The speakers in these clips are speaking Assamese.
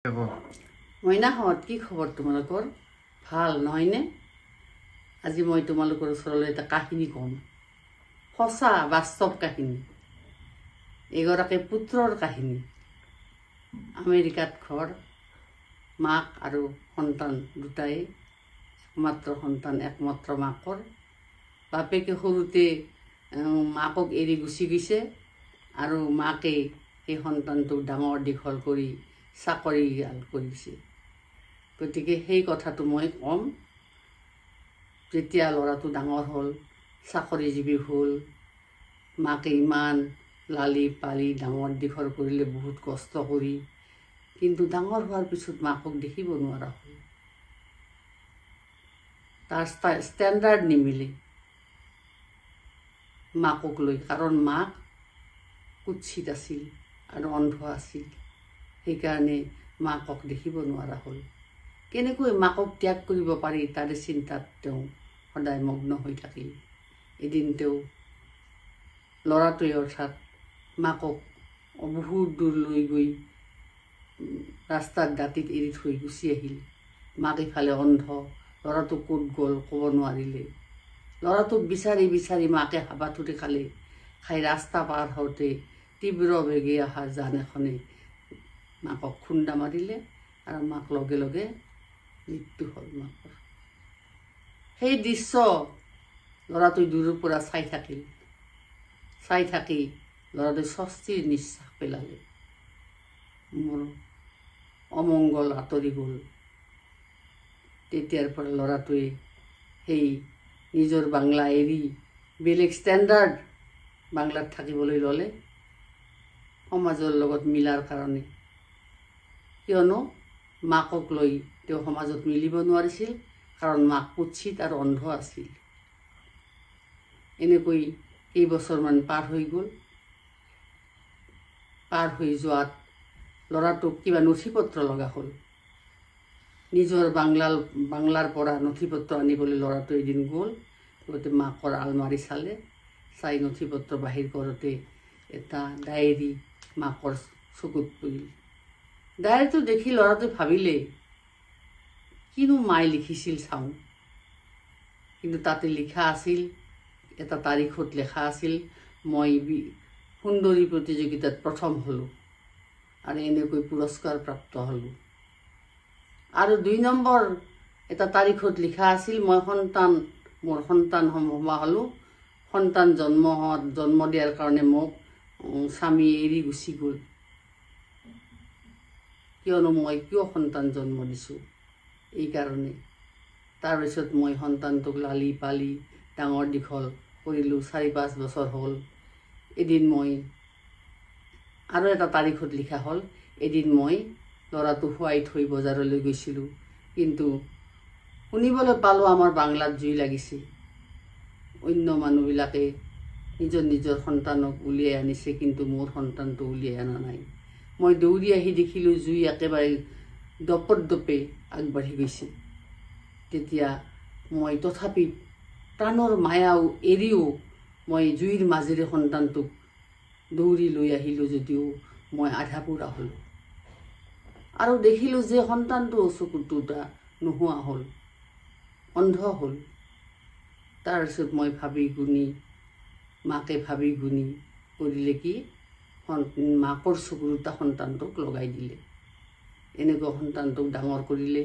মইনাহঁত কি খবৰ তোমালোকৰ? ভাল নহয়নে? আজি মই তোমালোকৰ ওচৰলৈ এটা কাহিনী ক'ম। সঁচা বাস্তৱ কাহিনী। এগৰাকী পুত্ৰৰ কাহিনী। আমেৰিকাত ঘৰ, মাক আৰু সন্তান দুটাই, একমাত্ৰ মাকৰ। বাপেকে সৰুতে মাকক এৰি গুচি গৈছে আৰু মাকে সেই সন্তানটোক ডাঙৰ দীঘল কৰি চাকৰি কৰিছে। গতিকে সেই কথাটো মই ক'ম। যেতিয়া ল'ৰাটো ডাঙৰ হ'ল, চাকৰিজীৱী হ'ল, মাকে ইমান লালি পালি ডাঙৰ দীঘল কৰিলে বহুত কষ্ট কৰি, কিন্তু ডাঙৰ হোৱাৰ পিছত মাকক দেখিব নোৱাৰা হ'ল। তাৰ ষ্টেণ্ডাৰ্ড নিমিলে মাকক লৈ, কাৰণ মাক কুৎসিত আছিল আৰু অন্ধ আছিল। সেইকাৰণে মাকক দেখিব নোৱাৰা হ'ল। কেনেকৈ মাকক ত্যাগ কৰিব পাৰি তাৰে চিন্তাত তেওঁ সদায় মগ্ন হৈ থাকিল। এদিন তেওঁ ল'ৰাটোৱে অৰ্থাৎ মাকক বহুত দূৰ লৈ গৈ ৰাস্তাত দাঁতিত এৰি থৈ গুচি আহিল। মাক ইফালে অন্ধ, ল'ৰাটোক ক'ত গ'ল ক'ব নোৱাৰিলে। ল'ৰাটোক বিচাৰি বিচাৰি মাকে হাবাথুৰি খাই ৰাস্তা পাৰ হওঁতে তীব্ৰ বেগে অহা যান এখনে মাকক খুন্দা মাৰিলে আৰু মাক লগে লগে মৃত্যু হ'ল মাকৰ। সেই দৃশ্য ল'ৰাটোৱে দূৰৰ পৰা চাই থাকি ল'ৰাটোৱে স্বস্তিৰ নিশ্বাস পেলালে। মোৰ অমংগল আঁতৰি গ'ল। তেতিয়াৰ পৰা ল'ৰাটোৱে সেই নিজৰ বাংলা এৰি বেলেগ ষ্টেণ্ডাৰ্ড বাংলাত থাকিবলৈ ল'লে, সমাজৰ লগত মিলাৰ কাৰণে। কিয়নো মাকক লৈ তেওঁ সমাজত মিলিব নোৱাৰিছিল, কাৰণ মাক কুৎসিত আৰু অন্ধ আছিল। এনেকৈ কেইবছৰমান পাৰ হৈ গ'ল। পাৰ হৈ যোৱাত ল'ৰাটোক কিবা নথি পত্ৰ লগা হ'ল। নিজৰ বাংলাৰ পৰা নথি পত্ৰ আনিবলৈ ল'ৰাটো এদিন গ'ল। গতিকে মাকৰ আলমাৰি চাই নথি পত্ৰ বাহিৰ কৰোঁতে এটা ডায়েৰী মাকৰ চকুত পৰিল। ডায়েৰীটো দেখি ল'ৰাটোৱে ভাবিলে, কিনো মায়ে লিখিছিল চাওঁ। কিন্তু তাতে লিখা আছিল, এটা তাৰিখত লেখা আছিল, মই সুন্দৰী প্ৰতিযোগিতাত প্ৰথম হ'লোঁ আৰু এনেকৈ পুৰস্কাৰ প্ৰাপ্ত হ'লোঁ। আৰু 2 নম্বৰ এটা তাৰিখত লিখা আছিল, মোৰ সন্তান হোৱা হ'লোঁ। সন্তান জন্ম দিয়াৰ কাৰণে মোক স্বামী এৰি গুচি গ'ল। কিয়নো মই কিয় সন্তান জন্ম দিছোঁ, এইকাৰণে। তাৰপিছত মই সন্তানটোক লালি পালি ডাঙৰ দীঘল কৰিলোঁ। 4-5 বছৰ হ'ল। এদিন মই আৰু এটা তাৰিখত লিখা হ'ল, এদিন মই ল'ৰাটো শুৱাই থৈ বজাৰলৈ গৈছিলোঁ, কিন্তু শুনিবলৈ পালোঁ আমাৰ বাংলাত জুই লাগিছে। অন্য মানুহবিলাকে নিজৰ সন্তানক উলিয়াই আনিছে, কিন্তু মোৰ সন্তানটো উলিয়াই অনা নাই। মই দৌৰি আহি দেখিলোঁ জুই একেবাৰে দপে আগবাঢ়ি গৈছে। তেতিয়া মই তথাপি প্ৰাণৰ মায়াও এৰিও মই জুইৰ মাজেৰে সন্তানটোক দৌৰি লৈ আহিলোঁ, যদিও মই আধা পোৰা হ'লোঁ। আৰু দেখিলোঁ যে সন্তানটো চকুৰ দুটা নোহোৱা হ'ল, অন্ধ হ'ল। তাৰপিছত মই মাকে ভাবি গুণি কৰিলে কি, মাকৰ চকু দুটা সন্তানটোক লগাই দিলে। এনেকৈ সন্তানটোক ডাঙৰ কৰিলে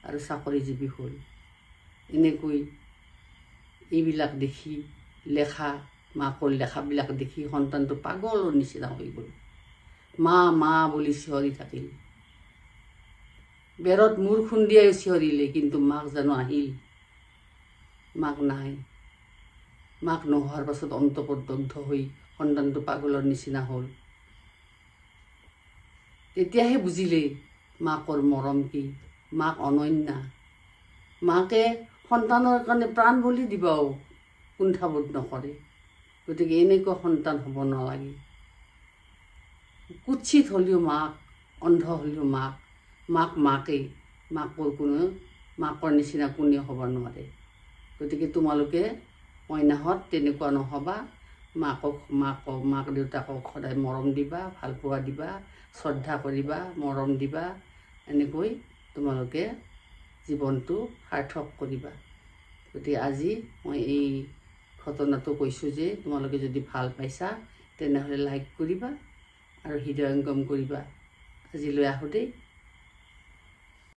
আৰু চাকৰিজীৱী হ'ল। এনেকৈ এইবিলাক দেখি মাকৰ লেখাবিলাক দেখি সন্তানটো পাগলৰ নিচিনা হৈ গ'ল। মা বুলি চিঞৰি থাকিল। বেৰত মূৰ খুন্দিয়াই চিঞৰিলে, কিন্তু মাক জানো আহিল? মাক নাই। মাক নোহোৱাৰ পাছত অন্তৰ্দগ্ধ হৈ সন্তানটো পাগলৰ নিচিনা হ'ল। তেতিয়াহে বুজিলে মাকৰ মৰম কি, মাক অনন্যা। মাকে সন্তানৰ কাৰণে প্ৰাণ বলি দিবাও কুণ্ঠাবোধ নকৰে। গতিকে এনেকুৱা সন্তান হ'ব নালাগে। কুৎসিত হ'লেও মাক, অন্ধ হ'লেও মাকেই। মাকৰ নিচিনা কোনেও হ'ব নোৱাৰে। গতিকে তোমালোকে মইনাহঁত তেনেকুৱা নহ'বা। মাক দেউতাকক সদায় মৰম দিবা, ভালপোৱা দিবা, শ্ৰদ্ধা কৰিবা, মৰম দিবা এনেকৈ তোমালোকে জীৱনটো সাৰ্থক কৰিবা। গতিকে আজি মই এই ঘটনাটো কৈছোঁ যে তোমালোকে যদি ভাল পাইছা তেনেহ'লে লাইক কৰিবা আৰু হৃদয়ংগম কৰিবা। আজিলৈ আহোঁ দেই।